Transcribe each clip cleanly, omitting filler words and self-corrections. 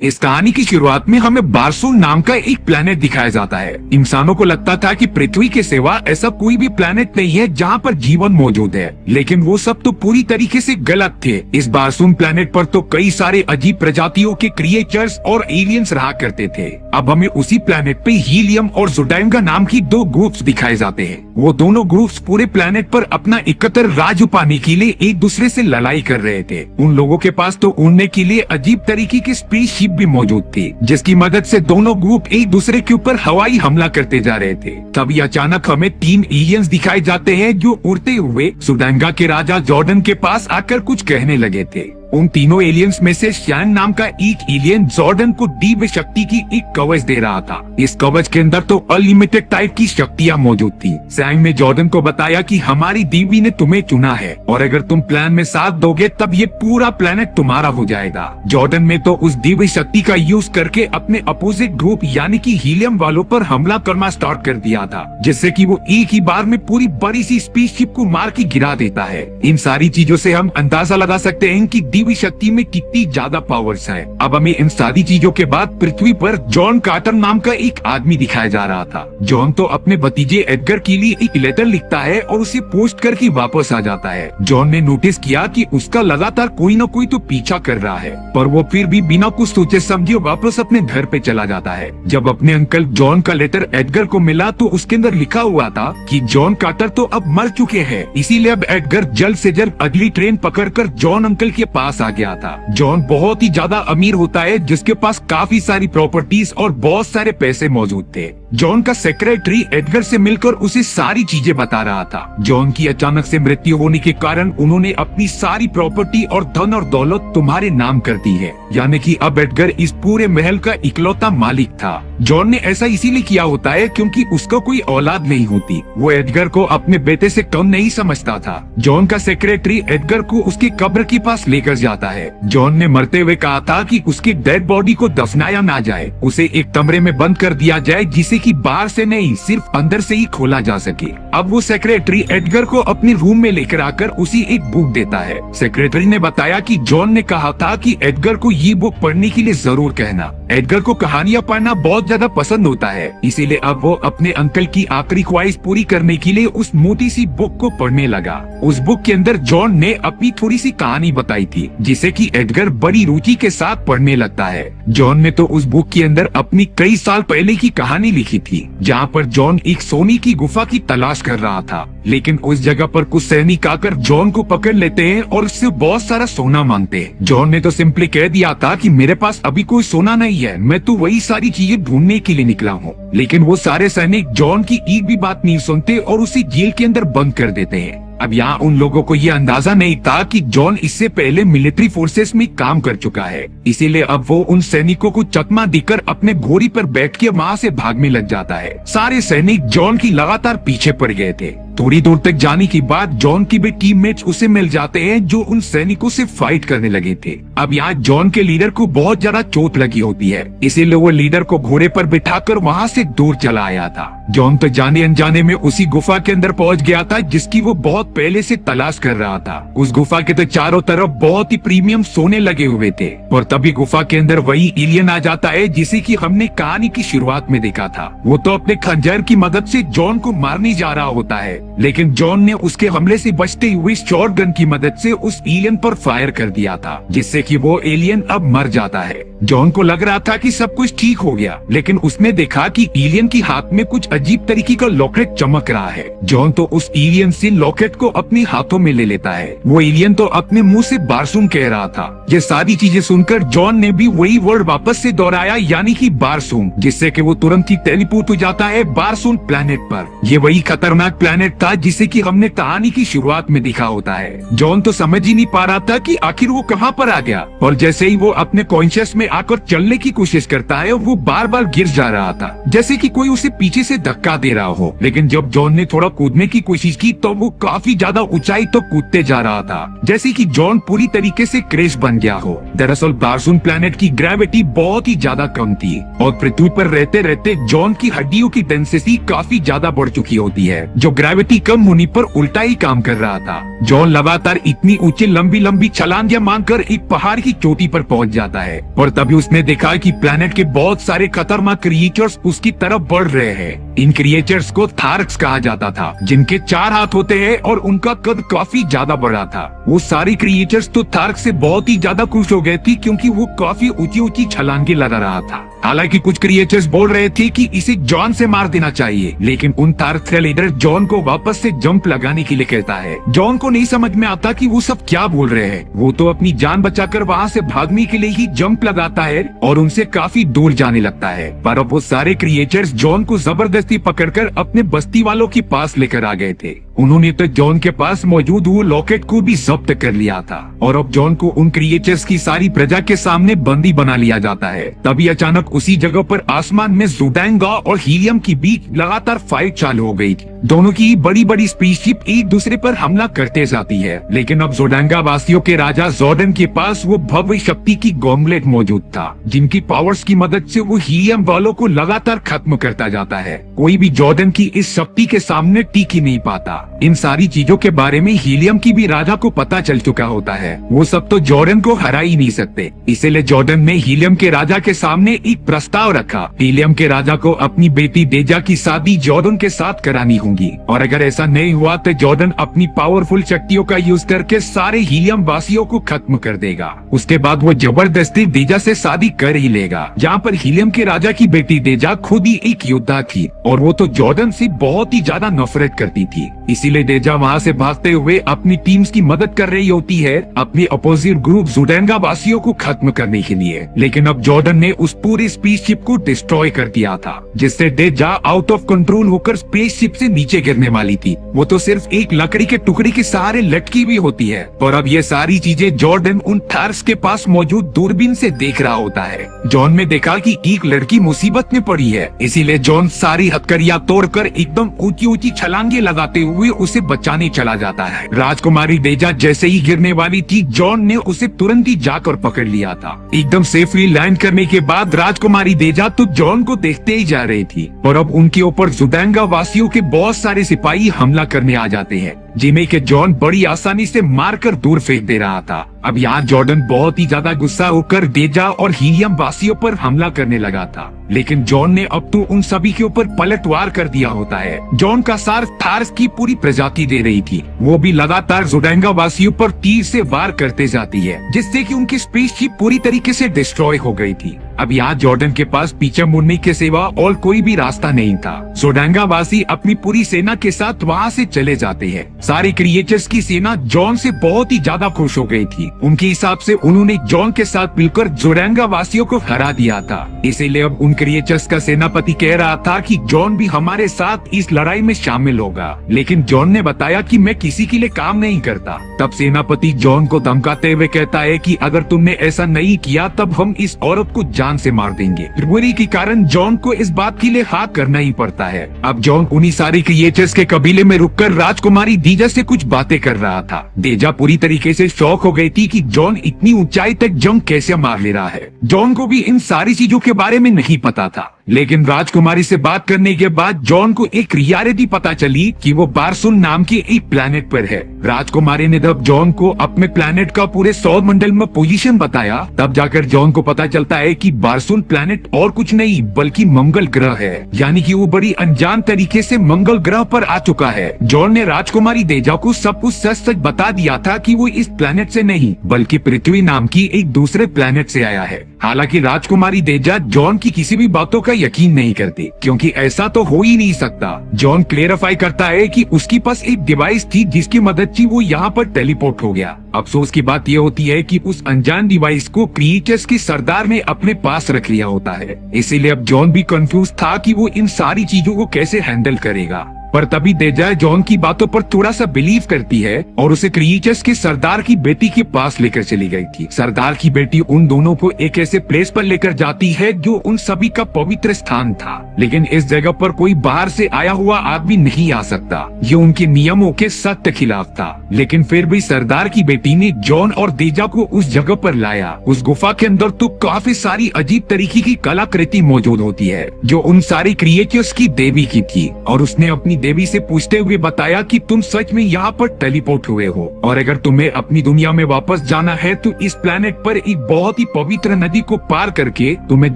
इस कहानी की शुरुआत में हमें बारसून नाम का एक प्लेनेट दिखाया जाता है। इंसानों को लगता था कि पृथ्वी के सिवा ऐसा कोई भी प्लेनेट नहीं है जहाँ पर जीवन मौजूद है, लेकिन वो सब तो पूरी तरीके से गलत थे। इस बारसून प्लेनेट पर तो कई सारे अजीब प्रजातियों के क्रिएचर्स और एलियंस रहा करते थे। अब हमें उसी प्लेनेट पे हीलियम और जोडाइंगा नाम की दो ग्रुप्स दिखाए जाते हैं। वो दोनों ग्रुप्स पूरे प्लेनेट पर अपना एकत्र राज्य पाने के लिए एक दूसरे से लड़ाई कर रहे थे। उन लोगों के पास तो उड़ने के लिए अजीब तरीके की स्पेसशिप भी मौजूद थी, जिसकी मदद से दोनों ग्रुप एक दूसरे के ऊपर हवाई हमला करते जा रहे थे। तभी अचानक हमें 3 एलियंस दिखाए जाते हैं जो उड़ते हुए जोडाइंगा के राजा जॉर्डन के पास आकर कुछ कहने लगे थे। उन तीनों एलियंस में से शैन नाम का एक एलियन जॉर्डन को दिव्य शक्ति की एक कवच दे रहा था। इस कवच के अंदर तो अनलिमिटेड टाइप की शक्तियां मौजूद थी। शैन ने जॉर्डन को बताया कि हमारी देवी ने तुम्हें चुना है और अगर तुम प्लान में साथ दोगे तब ये पूरा प्लेनेट तुम्हारा हो जाएगा। जॉर्डन में तो उस दिव्य शक्ति का यूज करके अपने अपोजिट ग्रुप यानी कि हीलियम वालों पर हमला करना स्टार्ट कर दिया था, जिससे कि वो एक ही बार में पूरी बड़ी सी स्पेसशिप को मार के गिरा देता है। इन सारी चीजों से हम अंदाजा लगा सकते हैं कि दिव्य शक्ति में कितनी ज्यादा पावर्स है। अब हमें इन सारी चीजों के बाद पृथ्वी पर जॉन कार्टर नाम का एक आदमी दिखाया जा रहा था। जॉन तो अपने भतीजे एडगर के लिए एक लेटर लिखता है और उसे पोस्ट करके वापस आ जाता है। जॉन ने नोटिस किया कि उसका लगातार कोई न कोई तो पीछा कर रहा है, पर वो फिर भी बिना कुछ सोचे समझे वापस अपने घर पे चला जाता है। जब अपने अंकल जॉन का लेटर एडगर को मिला तो उसके अंदर लिखा हुआ था कि जॉन कार्टर तो अब मर चुके हैं, इसीलिए अब एडगर जल्द से जल्द अगली ट्रेन पकड़कर जॉन अंकल के पास आ गया था। जॉन बहुत ही ज्यादा अमीर होता है, जिसके पास काफी सारी प्रॉपर्टीज और बहुत सारे पैसे मौजूद थे। जॉन का सेक्रेटरी एडगर से मिलकर उसे सारी चीजें बता रहा था। जॉन की अचानक से मृत्यु होने के कारण उन्होंने अपनी सारी प्रॉपर्टी और धन और दौलत तुम्हारे नाम कर दी है, यानी कि अब एडगर इस पूरे महल का इकलौता मालिक था। जॉन ने ऐसा इसीलिए किया होता है क्योंकि उसका कोई औलाद नहीं होती। वो एडगर को अपने बेटे से कम नहीं समझता था। जॉन का सेक्रेटरी एडगर को उसकी कब्र के पास लेकर जाता है। जॉन ने मरते हुए कहा था कि उसकी डेड बॉडी को दफनाया ना जाए, उसे एक कमरे में बंद कर दिया जाए जिसे कि बाहर से नहीं सिर्फ अंदर से ही खोला जा सके। अब वो सेक्रेटरी एडगर को अपने रूम में लेकर आकर उसे एक बुक देता है। सेक्रेटरी ने बताया कि जॉन ने कहा था कि एडगर को ये बुक पढ़ने के लिए जरूर कहना। एडगर को कहानियां पढ़ना बहुत ज्यादा पसंद होता है, इसीलिए अब वो अपने अंकल की आखिरी ख्वाहिश पूरी करने के लिए उस मोटी सी बुक को पढ़ने लगा। उस बुक के अंदर जॉन ने अपनी थोड़ी सी कहानी बताई थी, जिसे कि एडगर बड़ी रुचि के साथ पढ़ने लगता है। जॉन ने तो उस बुक के अंदर अपनी कई साल पहले की कहानी लिखी थी, जहाँ पर जॉन एक सोने की गुफा की तलाश कर रहा था, लेकिन उस जगह पर कुछ सैनिक आकर जॉन को पकड़ लेते हैं और उससे बहुत सारा सोना मांगते हैं। जॉन ने तो सिंपली कह दिया था कि मेरे पास अभी कोई सोना नहीं है, मैं तो वही सारी चीजें ढूंढने के लिए निकला हूँ। लेकिन वो सारे सैनिक जॉन की एक भी बात नहीं सुनते और उसे जेल के अंदर बंद कर देते हैं। अब यहाँ उन लोगों को ये अंदाजा नहीं था कि जॉन इससे पहले मिलिट्री फोर्सेस में काम कर चुका है, इसीलिए अब वो उन सैनिकों को चकमा देकर अपने घोड़ी पर बैठ के वहाँ से भागने लग जाता है। सारे सैनिक जॉन की लगातार पीछे पड़ गए थे। थोड़ी दूर तक जाने के बाद जॉन की भी टीममेट्स उसे मिल जाते हैं जो उन सैनिकों से फाइट करने लगे थे। अब यहाँ जॉन के लीडर को बहुत ज्यादा चोट लगी होती है, इसीलिए वो लीडर को घोड़े पर बिठाकर वहाँ से दूर चला आया था। जॉन तो जाने अनजाने में उसी गुफा के अंदर पहुँच गया था जिसकी वो बहुत पहले से तलाश कर रहा था। उस गुफा के तो चारों तरफ बहुत ही प्रीमियम सोने लगे हुए थे और तभी गुफा के अंदर वही एलियन आ जाता है जिसे कि हमने कहानी की शुरुआत में देखा था। वो तो अपने खंजर की मदद से जॉन को मारने जा रहा होता है, लेकिन जॉन ने उसके हमले से बचते हुए शॉर्ट गन की मदद से उस एलियन पर फायर कर दिया था, जिससे कि वो एलियन अब मर जाता है। जॉन को लग रहा था कि सब कुछ ठीक हो गया, लेकिन उसने देखा कि एलियन के हाथ में कुछ अजीब तरीके का लॉकेट चमक रहा है। जॉन तो उस एलियन से लॉकेट को अपने हाथों में ले लेता है। वो एलियन तो अपने मुंह से बारसून कह रहा था। ये सारी चीजें सुनकर जॉन ने भी वही वर्ड वापस से दोहराया, यानी कि बारसून, जिससे कि वो तुरंत ही टेलीपोर्ट हो जाता है बारसून प्लेनेट पर। ये वही खतरनाक प्लेनेट था जिसे कि हमने कहानी की शुरुआत में देखा होता है। जॉन तो समझ ही नहीं पा रहा था कि आखिर वो कहाँ पर आ गया, और जैसे ही वो अपने कॉन्शियस में आकर चलने की कोशिश करता है वो बार बार गिर जा रहा था, जैसे कि कोई उसे पीछे से धक्का दे रहा हो। लेकिन जब जॉन ने थोड़ा कूदने की कोशिश की तो वो काफी ज्यादा ऊंचाई तो कूदते जा रहा था, जैसे कि जॉन पूरी तरीके से क्रैश बन गया हो। दरअसल बारसून प्लेनेट की ग्रेविटी बहुत ही ज्यादा कम थी और पृथ्वी पर रहते रहते जॉन की हड्डियों की डेंसिटी काफी ज्यादा बढ़ चुकी होती है, जो ग्रेविटी कम होने पर उल्टा ही काम कर रहा था। जॉन लगातार इतनी ऊंची लंबी लंबी छलांगे मारकर एक पहाड़ की चोटी पर पहुंच जाता है और तभी उसने देखा कि प्लेनेट के बहुत सारे खतरनाक क्रिएचर्स उसकी तरफ बढ़ रहे हैं। इन क्रिएचर्स को थार्क्स कहा जाता था, जिनके 4 हाथ होते हैं और उनका कद काफी ज्यादा बड़ा था। वो सारी क्रिएचर्स तो थार्क से बहुत ही ज्यादा खुश हो गए थे, क्योंकि वो काफी ऊंची ऊंची छलांगे लगा रहा था। हालांकि कुछ क्रिएचर्स बोल रहे थे कि इसे जॉन से मार देना चाहिए, लेकिन उन थार्क्स का लीडर जॉन को वापस से जंप लगाने के लिए कहता है। जॉन को नहीं समझ में आता कि वो सब क्या बोल रहे हैं। वो तो अपनी जान बचाकर वहाँ से भागने के लिए ही जंप लगाता है और उनसे काफी दूर जाने लगता है। पर अब वो सारे क्रिएचर्स जॉन को जबरदस्ती पकड़कर अपने बस्ती वालों के पास लेकर आ गए थे। उन्होंने तो जॉन के पास मौजूद वो लॉकेट को भी जब्त कर लिया था और अब जॉन को उन क्रिएचर्स की सारी प्रजा के सामने बंदी बना लिया जाता है। तभी अचानक उसी जगह पर आसमान में ज़ोडेंगा और हीलियम के बीच लगातार फाइट चालू हो गई। दोनों की बड़ी बड़ी स्पेसशिप एक दूसरे पर हमला करते जाती है, लेकिन अब ज़ोडेंगा वासियों के राजा जॉर्डन के पास वो भव्य शक्ति की गॉम्बलेट मौजूद था, जिनकी पावर्स की मदद से वो हीलियम वालों को लगातार खत्म करता जाता है। कोई भी जॉर्डन की इस शक्ति के सामने टिक ही नहीं पाता। इन सारी चीजों के बारे में हीलियम की भी राजा को पता चल चुका होता है। वो सब तो जॉर्डन को हरा ही नहीं सकते, इसीलिए जॉर्डन ने हीलियम के राजा के सामने एक प्रस्ताव रखा। हीलियम के राजा को अपनी बेटी डेजा की शादी जॉर्डन के साथ करानी होगी, और अगर ऐसा नहीं हुआ तो जॉर्डन अपनी पावरफुल शक्तियों का यूज करके सारे हीलियम वासियों को खत्म कर देगा। उसके बाद वो जबरदस्ती डेजा से शादी कर ही लेगा। जहाँ पर हीलियम के राजा की बेटी डेजा खुद ही एक योद्धा थी और वो तो जॉर्डन से बहुत ही ज्यादा नफरत करती थी। इसीलिए डेजा वहाँ से भागते हुए अपनी टीम्स की मदद कर रही होती है अपने अपोजिट ग्रुप ज़ोडेंगा वासियों को खत्म करने के लिए। लेकिन अब जॉर्डन ने उस पूरी स्पेसशिप को डिस्ट्रॉय कर दिया था, जिससे डेजा आउट ऑफ कंट्रोल होकर स्पेसशिप से नीचे गिरने वाली थी। वो तो सिर्फ एक लकड़ी के टुकड़े के सहारे लटकी भी होती है। और अब ये सारी चीजें जॉर्डन उन थार्क्स के पास मौजूद दूरबीन से देख रहा होता है। जॉन ने देखा कि एक लड़की मुसीबत में पड़ी है, इसीलिए जॉन सारी हथकड़ियां तोड़कर एकदम ऊंची ऊंची छलांगे लगाते हुए उसे बचाने चला जाता है। राजकुमारी डेजा जैसे ही गिरने वाली थी, जॉन ने उसे तुरंत ही जाकर पकड़ लिया था। एकदम सेफली लैंड करने के बाद राजकुमारी डेजा तो जॉन को देखते ही जा रही थी और अब उनके ऊपर ज़ोडेंगा वासियों के बहुत सारे सिपाही हमला करने आ जाते हैं, जिन्हें के जॉन बड़ी आसानी से मारकर दूर फेंक दे रहा था। अब यहाँ जॉर्डन बहुत ही ज्यादा गुस्सा होकर डेजा और हीलियम वासियों पर हमला करने लगा था, लेकिन जॉन ने अब तो उन सभी के ऊपर पलटवार कर दिया होता है। जॉन का सार थार्स की पूरी प्रजाति दे रही थी। वो भी लगातार ज़ोडेंगा वासियों पर तीर से वार करते जाती है, जिससे कि उनकी स्पेसशिप पूरी तरीके से डिस्ट्रॉय हो गई थी। अब यहाँ जॉर्डन के पास पीछे मुड़ने के सिवा और कोई भी रास्ता नहीं था। ज़ोडेंगा वासी अपनी पूरी सेना के साथ वहाँ से चले जाते हैं। सारे क्रिएचर्स की सेना जॉन से बहुत ही ज्यादा खुश हो गई थी। उनके हिसाब से उन्होंने जॉन के साथ मिलकर ज़ोडेंगा वासियों को हरा दिया था। इसीलिए अब उन क्रिएचर्स का सेनापति कह रहा था कि जॉन भी हमारे साथ इस लड़ाई में शामिल होगा, लेकिन जॉन ने बताया कि मैं किसी के लिए काम नहीं करता। तब सेनापति जॉन को धमकाते हुए कहता है कि अगर तुमने ऐसा नहीं किया तब हम इस औरत को जान से मार देंगे। बुरी के कारण जॉन को इस बात के लिए हाँ करना ही पड़ता है। अब जॉन उन्हीं सारे क्रिएचर्स के कबीले में रुककर राजकुमारी डेजा से कुछ बातें कर रहा था। डेजा पूरी तरीके से शॉक हो गई थी कि जॉन इतनी ऊंचाई तक जंग कैसे मार ले रहा है। जॉन को भी इन सारी चीजों के बारे में नहीं पता था, लेकिन राजकुमारी से बात करने के बाद जॉन को एक रियलिटी पता चली कि वो बारसुन नाम के एक प्लेनेट पर है। राजकुमारी ने जब जॉन को अपने प्लेनेट का पूरे सौर मंडल में पोजीशन बताया, तब जाकर जॉन को पता चलता है कि बारसुन प्लेनेट और कुछ नहीं बल्कि मंगल ग्रह है, यानी कि वो बड़ी अनजान तरीके से मंगल ग्रह पर आ चुका है। जॉन ने राजकुमारी डेजा को सब कुछ सच सच बता दिया था कि वो इस प्लेनेट से नहीं बल्कि पृथ्वी नाम की एक दूसरे प्लेनेट से आया है। हालांकि राजकुमारी डेजा जॉन की किसी भी बातों का यकीन नहीं करती, क्योंकि ऐसा तो हो ही नहीं सकता। जॉन क्लेरिफाई करता है कि उसके पास एक डिवाइस थी जिसकी मदद से वो यहाँ पर टेलीपोर्ट हो गया। अफसोस की बात ये होती है कि उस अनजान डिवाइस को क्रिएचर्स की सरदार ने अपने पास रख लिया होता है। इसीलिए अब जॉन भी कंफ्यूज था कि वो इन सारी चीजों को कैसे हैंडल करेगा। पर तभी डेजा जॉन की बातों पर थोड़ा सा बिलीव करती है और उसे क्रिएचर्स के सरदार की बेटी के पास लेकर चली गई थी। सरदार की बेटी उन दोनों को एक ऐसे प्लेस पर लेकर जाती है जो उन सभी का पवित्र स्थान था, लेकिन इस जगह पर कोई बाहर से आया हुआ आदमी नहीं आ सकता। ये उनके नियमों के सख्त खिलाफ था, लेकिन फिर भी सरदार की बेटी ने जॉन और डेजा को उस जगह पर लाया। उस गुफा के अंदर तो काफी सारी अजीब तरीके की कलाकृति मौजूद होती है जो उन सारी क्रिएचर्स की देवी की थी, और उसने अपनी देवी से पूछते हुए बताया कि तुम सच में यहाँ पर टेलीपोर्ट हुए हो और अगर तुम्हें अपनी दुनिया में वापस जाना है तो इस प्लेनेट पर एक बहुत ही पवित्र नदी को पार करके तुम्हें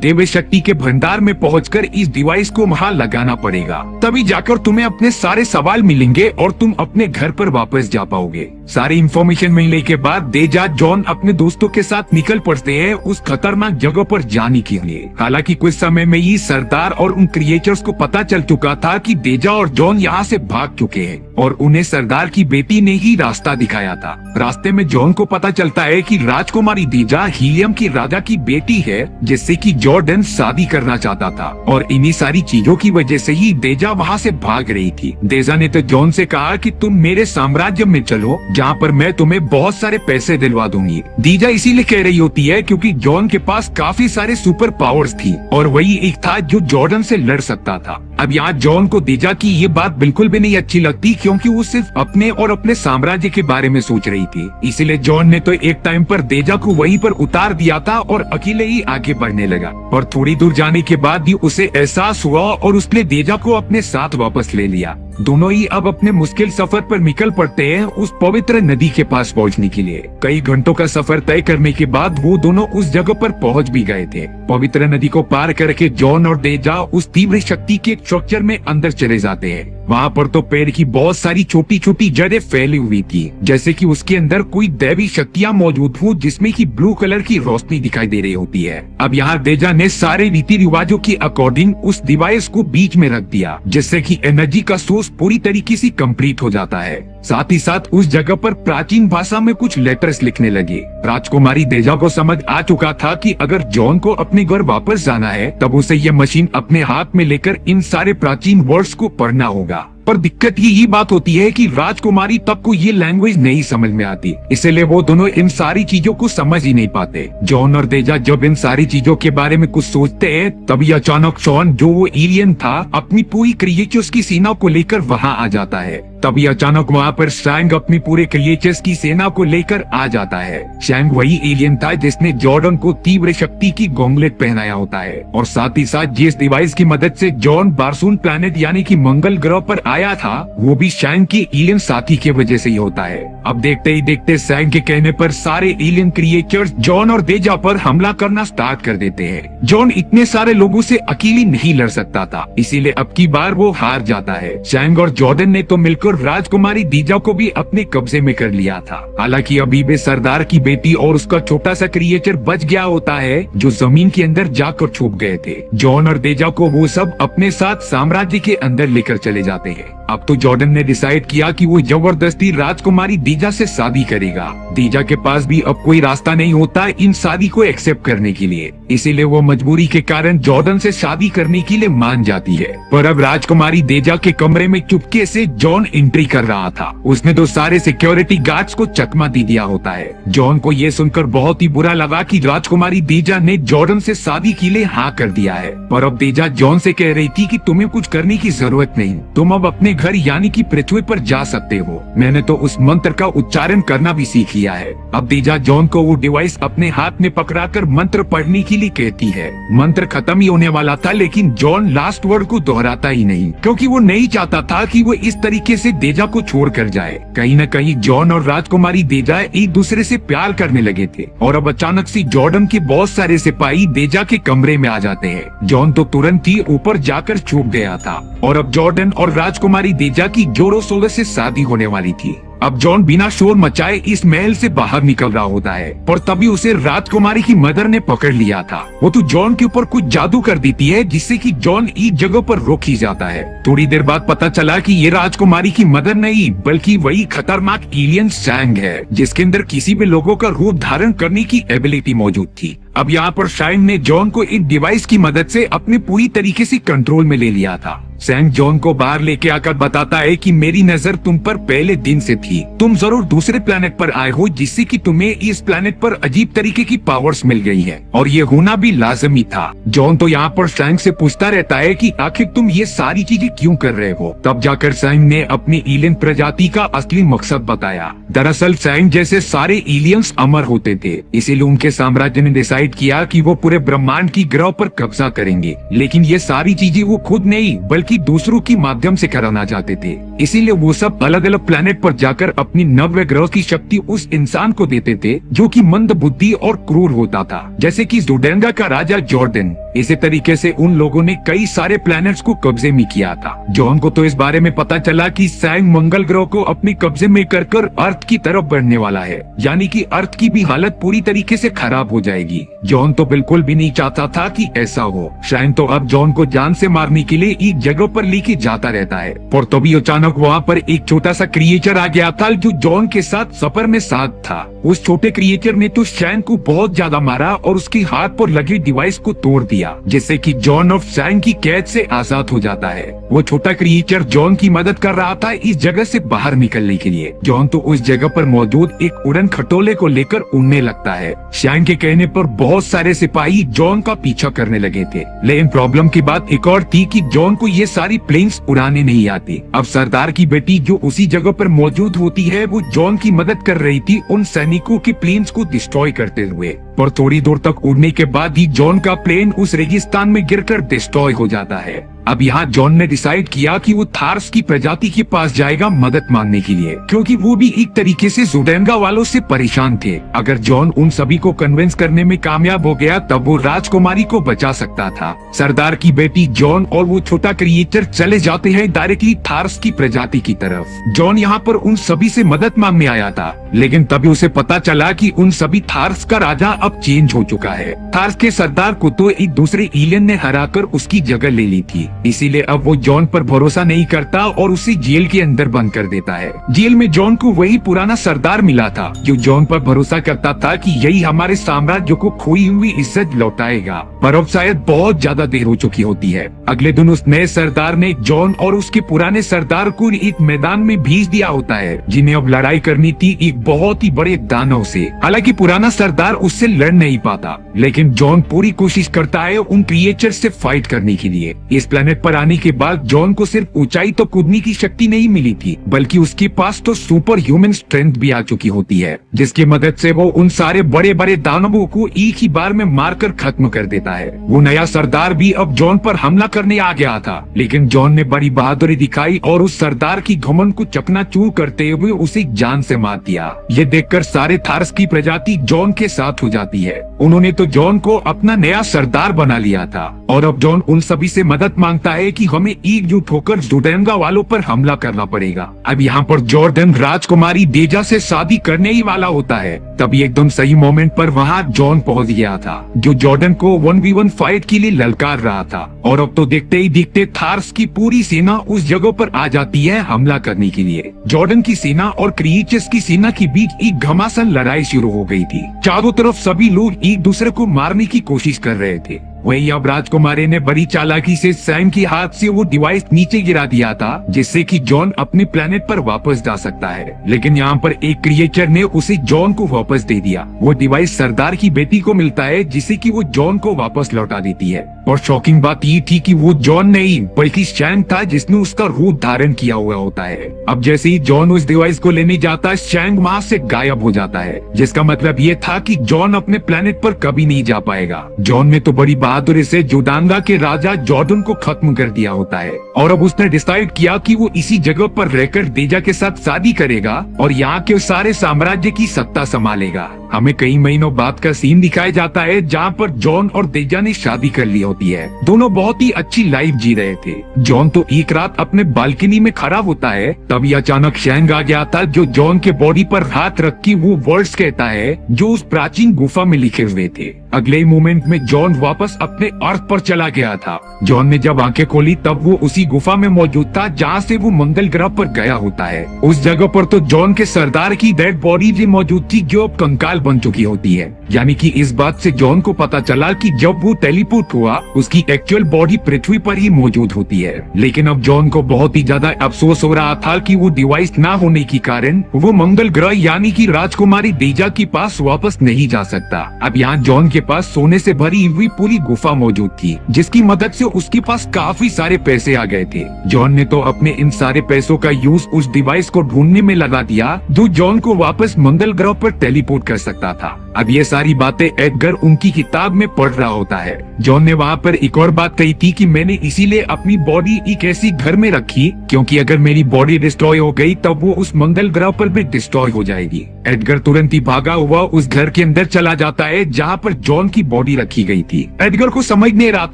देवी शक्ति के भंडार में पहुंचकर इस डिवाइस को वहाँ लगाना पड़ेगा। तभी जाकर तुम्हें अपने सारे सवाल मिलेंगे और तुम अपने घर पर वापस जा पाओगे। सारी इंफॉर्मेशन मिलने के बाद देजा जॉन अपने दोस्तों के साथ निकल पड़ते हैं उस खतरनाक जगह पर जाने के लिए। हालांकि कुछ समय में ही सरदार और उन क्रिएचर्स को पता चल चुका था कि देजा और जॉन यहाँ से भाग चुके हैं और उन्हें सरदार की बेटी ने ही रास्ता दिखाया था। रास्ते में जॉन को पता चलता है कि राजकुमारी देजा हीलियम की राजा की बेटी है जिससे कि जॉर्डन शादी करना चाहता था और इन्हीं सारी चीजों की वजह से ही देजा वहाँ से भाग रही थी। देजा ने तो जॉन से कहा कि तुम मेरे साम्राज्य में चलो जहाँ पर मैं तुम्हें बहुत सारे पैसे दिलवा दूंगी। दीजा इसीलिए कह रही होती है क्योंकि जॉन के पास काफी सारे सुपर पावर्स थी और वही एक था जो जॉर्डन से लड़ सकता था। अब यहाँ जॉन को दीजा की ये बात बिल्कुल भी नहीं अच्छी लगती क्योंकि वो सिर्फ अपने और अपने साम्राज्य के बारे में सोच रही थी। इसीलिए जॉन ने तो एक टाइम पर देजा को वहीं पर उतार दिया था और अकेले ही आगे बढ़ने लगा। और थोड़ी दूर जाने के बाद भी उसे एहसास हुआ और उसने देजा को अपने साथ वापस ले लिया। दोनों ही अब अपने मुश्किल सफर पर निकल पड़ते हैं उस पवित्र नदी के पास पहुंचने के लिए। कई घंटों का सफर तय करने के बाद वो दोनों उस जगह पर पहुंच भी गए थे। पवित्र नदी को पार करके जॉन और देजा उस तीव्र शक्ति के स्ट्रक्चर में अंदर चले जाते हैं। वहाँ पर तो पेड़ की बहुत सारी छोटी छोटी जड़ें फैली हुई थी जैसे कि उसके अंदर कोई दैवी शक्तियाँ मौजूद हो जिसमें की ब्लू कलर की रोशनी दिखाई दे रही होती है। अब यहाँ देजा ने सारे रीति रिवाजों के अकॉर्डिंग उस डिवाइस को बीच में रख दिया जिससे कि एनर्जी का सोर्स पूरी तरीके से कंप्लीट हो जाता है। साथ ही साथ उस जगह पर प्राचीन भाषा में कुछ लेटर्स लिखने लगे। राजकुमारी देजा को समझ आ चुका था कि अगर जॉन को अपने घर वापस जाना है तब उसे यह मशीन अपने हाथ में लेकर इन सारे प्राचीन वर्ड्स को पढ़ना होगा। पर दिक्कत यही बात होती है कि राजकुमारी तब को ये लैंग्वेज नहीं समझ में आती, इसलिए वो दोनों इन सारी चीजों को समझ ही नहीं पाते। जॉन और देजा जब इन सारी चीजों के बारे में कुछ सोचते हैं तभी अचानक शॉन जो वो एलियन था अपनी पूरी क्रिएचर्स की सेना को लेकर वहाँ आ जाता है। तभी अचानक वहाँ पर शैंग अपनी पूरे क्रिएचर्स की सेना को लेकर आ जाता है। शैंग वही एलियन था जिसने जॉर्डन को तीव्र शक्ति की गॉन्गलेट पहनाया होता है और साथ ही साथ जिस डिवाइस की मदद से जॉन बारसून प्लैनेट यानी कि मंगल ग्रह पर आया था वो भी शैंग के एलियन साथी के वजह से ही होता है। अब देखते ही देखते शैंग के कहने पर सारे एलियन क्रिएचर्स जॉन और देजा पर हमला करना स्टार्ट कर देते हैं। जॉन इतने सारे लोगों से अकेले नहीं लड़ सकता था, इसीलिए अब की बार वो हार जाता है। शैंग और जॉर्डन ने तो मिलकर राजकुमारी दीजा को भी अपने कब्जे में कर लिया था। हालांकि अभी भी सरदार की बेटी और उसका छोटा सा क्रिएचर बच गया होता है जो जमीन के अंदर जाकर छुप गए थे। जॉन और देजा को वो सब अपने साथ साम्राज्य के अंदर लेकर चले जाते हैं। अब तो जॉर्डन ने डिसाइड किया कि वो जबरदस्ती राजकुमारी दीजा से शादी करेगा। दीजा के पास भी अब कोई रास्ता नहीं होता इन शादी को एक्सेप्ट करने के लिए, इसीलिए वो मजबूरी के कारण जॉर्डन से शादी करने के लिए मान जाती है। पर अब राजकुमारी देजा के कमरे में चुपके से जॉन एंट्री कर रहा था। उसने तो सारे सिक्योरिटी गार्ड्स को चकमा दे दिया होता है। जॉन को ये सुनकर बहुत ही बुरा लगा कि राजकुमारी देजा ने जॉर्डन से शादी के लिए हाँ कर दिया है। पर अब देजा जॉन से कह रही थी कि तुम्हें कुछ करने की जरूरत नहीं, तुम अब अपने घर यानी कि पृथ्वी पर जा सकते हो। मैंने तो उस मंत्र का उच्चारण करना भी सीख लिया है। अब देजा जॉन को वो डिवाइस अपने हाथ में पकड़ाकर मंत्र पढ़ने के लिए कहती है। मंत्र खत्म ही होने वाला था लेकिन जॉन लास्ट वर्ड को दोहराता ही नहीं क्योंकि वो नहीं चाहता था कि वो इस तरीके से देजा को छोड़ कर जाए। कहीं न कहीं जॉन और राजकुमारी देजा एक दूसरे से प्यार करने लगे थे और अब अचानक से जॉर्डन के बहुत सारे सिपाही देजा के कमरे में आ जाते हैं। जॉन तो तुरंत ही ऊपर जाकर छुप गया था और अब जॉर्डन और राजकुमारी देजा की जोरों शोरों से शादी होने वाली थी। अब जॉन बिना शोर मचाए इस महल से बाहर निकल रहा होता है पर तभी उसे राजकुमारी की मदर ने पकड़ लिया था। वो तो जॉन के ऊपर कुछ जादू कर देती है जिससे कि जॉन एक जगह पर रोक ही जाता है। थोड़ी देर बाद पता चला कि ये राजकुमारी की मदर नहीं बल्कि वही खतरनाक एलियन शैंग है जिसके अंदर किसी भी लोगों का रूप धारण करने की एबिलिटी मौजूद थी। अब यहाँ पर शैंग ने जॉन को एक डिवाइस की मदद से अपने पूरी तरीके से कंट्रोल में ले लिया था। शैंग जॉन को बाहर लेके आकर बताता है कि मेरी नजर तुम पर पहले दिन से थी, तुम जरूर दूसरे प्लेनेट पर आए हो जिससे कि तुम्हें इस प्लेनेट पर अजीब तरीके की पावर्स मिल गई है और ये होना भी लाजमी था। जॉन तो यहाँ पर शैंग से पूछता रहता है कि आखिर तुम ये सारी चीजें क्यों कर रहे हो। तब जाकर शैंग ने अपनी एलियन प्रजाति का असली मकसद बताया। दरअसल शैंग जैसे एलियंस एलियंस अमर होते थे, इसीलिए उनके साम्राज्य ने डिसाइड किया कि वो पूरे ब्रह्मांड की ग्रह पर कब्जा करेंगे। लेकिन ये सारी चीजें वो खुद नहीं बल्कि बल्कि दूसरों के माध्यम से कराना चाहते थे। इसीलिए वो सब अलग अलग प्लेनेट पर जाकर अपनी नव्य ग्रह की शक्ति उस इंसान को देते थे जो कि मंद बुद्धि और क्रूर होता था, जैसे कि जोडेंगा का राजा जॉर्डन। इसी तरीके से उन लोगों ने कई सारे प्लैनेट्स को कब्जे में किया था। जॉन को तो इस बारे में पता चला कि सैंग मंगल ग्रह को अपने कब्जे में कर अर्थ की तरफ बढ़ने वाला है, यानी कि अर्थ की भी हालत पूरी तरीके से खराब हो जाएगी। जॉन तो बिल्कुल भी नहीं चाहता था कि ऐसा हो। शैंग तो अब जॉन को जान से मारने के लिए एक जगह पर लेके जाता रहता है, और तभी अचानक वहाँ पर एक छोटा सा क्रिएचर आ गया था जो जॉन के साथ सफर में साथ था। उस छोटे क्रिएचर ने तो शैंग को बहुत ज्यादा मारा और उसके हाथ पर लगे डिवाइस को तोड़ दिया, जिससे कि जॉन और शैंग की कैद से आजाद हो जाता है। वो छोटा क्रिएचर जॉन की मदद कर रहा था इस जगह से बाहर निकलने के लिए। जॉन तो उस जगह पर मौजूद एक उड़न खटोले को लेकर उड़ने लगता है। शैंग के कहने पर बहुत सारे सिपाही जॉन का पीछा करने लगे थे, लेकिन प्रॉब्लम की बात एक और थी कि जॉन को ये सारी प्लेन्स उड़ाने नहीं आती। अब सरदार की बेटी जो उसी जगह पर मौजूद होती है, वो जॉन की मदद कर रही थी उन सैनिकों के प्लेन्स को डिस्ट्रॉय करते हुए। पर थोड़ी दूर तक उड़ने के बाद ही जॉन का प्लेन उस रेगिस्तान में गिरकर डिस्ट्रॉय हो जाता है। अब यहाँ जॉन ने डिसाइड किया कि वो थार्स की प्रजाति के पास जाएगा मदद मांगने के लिए, क्योंकि वो भी एक तरीके से जोडेंगा वालों से परेशान थे। अगर जॉन उन सभी को कन्विंस करने में कामयाब हो गया तब वो राजकुमारी को बचा सकता था। सरदार की बेटी जॉन और वो छोटा क्रिएचर चले जाते हैं डायरेक्टली थार्स की प्रजाति की तरफ। जॉन यहाँ पर उन सभी से मदद मांगने आया था, लेकिन तभी उसे पता चला कि उन सभी थार्स का राजा अब चेंज हो चुका है। थार्स के सरदार को तो एक दूसरे एलियन ने हराकर उसकी जगह ले ली थी, इसीलिए अब वो जॉन पर भरोसा नहीं करता और उसे जेल के अंदर बंद कर देता है। जेल में जॉन को वही पुराना सरदार मिला था जो जॉन पर भरोसा करता था कि यही हमारे साम्राज्य को खोई हुई इज्जत लौटाएगा। पर अब शायद बहुत ज्यादा देर हो चुकी होती है। अगले दिन उस नए सरदार ने जॉन और उसके पुराने सरदार को एक मैदान में भेज दिया होता है, जिन्हें अब लड़ाई करनी थी एक बहुत ही बड़े दानव से। हालांकि पुराना सरदार उससे लड़ नहीं पाता, लेकिन जॉन पूरी कोशिश करता है उन क्रिएचर से फाइट करने के लिए। इस प्लेनेट पर आने के बाद जॉन को सिर्फ ऊंचाई तो कूदने की शक्ति नहीं मिली थी, बल्कि उसके पास तो सुपर ह्यूमन स्ट्रेंथ भी आ चुकी होती है, जिसकी मदद से वो उन सारे बड़े बड़े दानवों को एक ही बार में मारकर खत्म कर देता है। वो नया सरदार भी अब जॉन पर हमला करने आ गया था, लेकिन जॉन ने बड़ी बहादुरी दिखाई और उस सरदार की घमंड को चकनाचूर करते हुए उसे जान से मार दिया। ये देखकर सारे थार्स की प्रजाति जॉन के साथ हो जाती है। उन्होंने तो जॉन को अपना नया सरदार बना लिया था, और अब जॉन उन सभी से मदद मांगता है कि हमें एकजुट होकर जोडेंगा वालों पर हमला करना पड़ेगा। अब यहाँ पर जॉर्डन राजकुमारी डेजा से शादी करने ही वाला होता है। तभी एकदम सही मोमेंट पर वहाँ जॉन पहुँच गया था, जो जॉर्डन को 1v1 फाइट के लिए ललकार रहा था। और अब तो देखते ही देखते थार्स की पूरी सेना उस जगह पर आ जाती है हमला करने के लिए। जॉर्डन की सेना और क्रिएचर्स की सेना के बीच एक घमासान लड़ाई शुरू हो गई थी। चारों तरफ सभी लोग एक दूसरे को मारने की कोशिश कर रहे थे। वही अब राजकुमारी ने बड़ी चालाकी से सैम के हाथ से वो डिवाइस नीचे गिरा दिया था, जिससे कि जॉन अपने प्लेनेट पर वापस जा सकता है। लेकिन यहाँ पर एक क्रिएचर ने उसे जॉन को वापस दे दिया। वो डिवाइस सरदार की बेटी को मिलता है, जिससे कि वो जॉन को वापस लौटा देती है। और शॉकिंग बात ये थी कि वो जॉन नहीं बल्कि शैंग था जिसने उसका रूप धारण किया हुआ होता है। अब जैसे ही जॉन उस डिवाइस को लेने जाता है, शैंग वहाँ से गायब हो जाता है, जिसका मतलब ये था कि जॉन अपने प्लेनेट पर कभी नहीं जा पाएगा। जॉन ने तो बड़ी बहादुरी से जोडांगा के राजा जॉर्डन को खत्म कर दिया होता है, और अब उसने डिसाइड किया कि वो इसी जगह पर रहकर डेजा के साथ शादी करेगा और यहाँ के सारे साम्राज्य की सत्ता संभालेगा। हमें कई महीनों बाद का सीन दिखाया जाता है जहाँ पर जॉन और डेजा ने शादी कर ली होती है। दोनों बहुत ही अच्छी लाइफ जी रहे थे। जॉन तो एक रात अपने बालकनी में खड़ा होता है, तभी अचानक शैंग आ गया था, जो जॉन के बॉडी पर हाथ रख के वो वर्ड्स कहता है जो उस प्राचीन गुफा में लिखे हुए थे। अगले मोमेंट में जॉन वापस अपने अर्थ पर चला गया था। जॉन ने जब आंखें खोली तब वो उसी गुफा में मौजूद था जहाँ से वो मंगल ग्रह पर गया होता है। उस जगह पर तो जॉन के सरदार की डेड बॉडी भी मौजूद थी, जो अब कंकाल बन चुकी होती है। यानी कि इस बात से जॉन को पता चला कि जब वो टेलीपोर्ट हुआ उसकी एक्चुअल बॉडी पृथ्वी पर ही मौजूद होती है। लेकिन अब जॉन को बहुत ही ज्यादा अफसोस हो रहा था कि वो डिवाइस ना होने के कारण वो मंगल ग्रह यानी कि राजकुमारी डेजा के पास वापस नहीं जा सकता। अब यहाँ जॉन के पास सोने से भरी हुई पूरी गुफा मौजूद थी, जिसकी मदद से उसके पास काफी सारे पैसे आ गए थे। जॉन ने तो अपने इन सारे पैसों का यूज उस डिवाइस को ढूंढने में लगा दिया, जो जॉन को वापस मंगल ग्रह पर टेलीपोर्ट कर सकता था। अब ये सारी बातें एडगर उनकी किताब में पढ़ रहा होता है। जॉन ने वहाँ पर एक और बात कही थी कि मैंने इसीलिए अपनी बॉडी एक ऐसी घर में रखी क्योंकि अगर मेरी बॉडी डिस्ट्रॉय हो गई तब वो उस मंगल ग्रह पर भी डिस्ट्रॉय हो जाएगी। एडगर तुरंत ही भागा हुआ उस घर के अंदर चला जाता है जहाँ पर जॉन की बॉडी रखी गई थी। एडगर को समझ नहीं रहा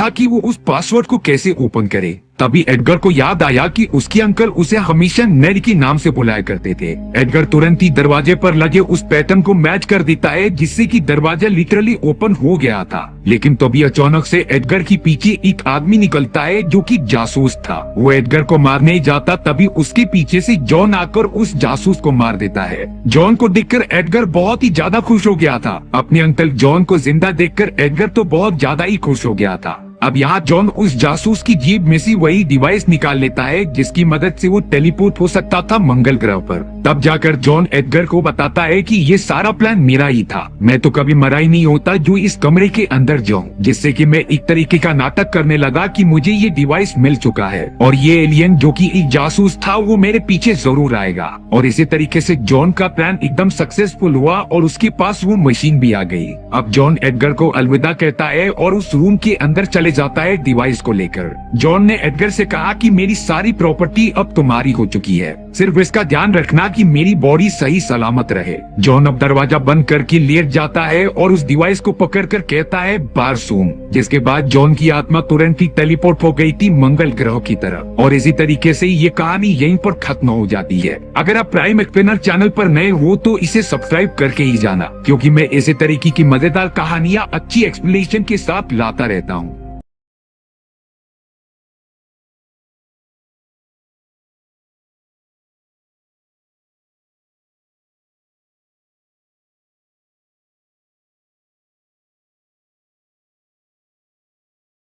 था कि वो उस पासवर्ड को कैसे ओपन करे। तभी एडगर को याद आया कि उसके अंकल उसे हमेशा नेड के नाम से बुलाया करते थे। एडगर तुरंत ही दरवाजे पर लगे उस पैटर्न को मैच कर देता है जिससे कि दरवाजा लिटरली ओपन हो गया था। लेकिन तभी अचानक से एडगर के पीछे एक आदमी निकलता है जो कि जासूस था। वो एडगर को मारने ही जाता तभी उसके पीछे से जॉन आकर उस जासूस को मार देता है। जॉन को देखकर एडगर बहुत ही ज्यादा खुश हो गया था। अपने अंकल जॉन को जिंदा देखकर एडगर तो बहुत ज्यादा ही खुश हो गया था। अब यहाँ जॉन उस जासूस की जेब में से वही डिवाइस निकाल लेता है जिसकी मदद से वो टेलीपोर्ट हो सकता था मंगल ग्रह पर। तब जाकर जॉन एडगर को बताता है कि ये सारा प्लान मेरा ही था। मैं तो कभी मरा ही नहीं होता जो इस कमरे के अंदर जाऊं, जिससे कि मैं एक तरीके का नाटक करने लगा कि मुझे ये डिवाइस मिल चुका है और ये एलियन जो कि एक जासूस था वो मेरे पीछे जरूर आएगा। और इसी तरीके से जॉन का प्लान एकदम सक्सेसफुल हुआ और उसके पास वो मशीन भी आ गई। अब जॉन एडगर को अलविदा कहता है और उस रूम के अंदर चले जाता है डिवाइस को लेकर। जॉन ने एडगर से कहा कि मेरी सारी प्रॉपर्टी अब तुम्हारी हो चुकी है, सिर्फ इसका ध्यान रखना कि मेरी बॉडी सही सलामत रहे। जॉन अब दरवाजा बंद करके लेट जाता है और उस डिवाइस को पकड़कर कहता है बारसूम, जिसके बाद जॉन की आत्मा तुरंत ही टेलीपोर्ट हो गई थी मंगल ग्रह की तरफ। और इसी तरीके से ये कहानी यहीं पर खत्म हो जाती है। अगर आप प्राइम एक्सप्लेनर चैनल पर नए हो तो इसे सब्सक्राइब करके ही जाना, क्योंकि मैं इसी तरीके की मजेदार कहानियाँ अच्छी एक्सप्लेनेशन के साथ लाता रहता हूँ।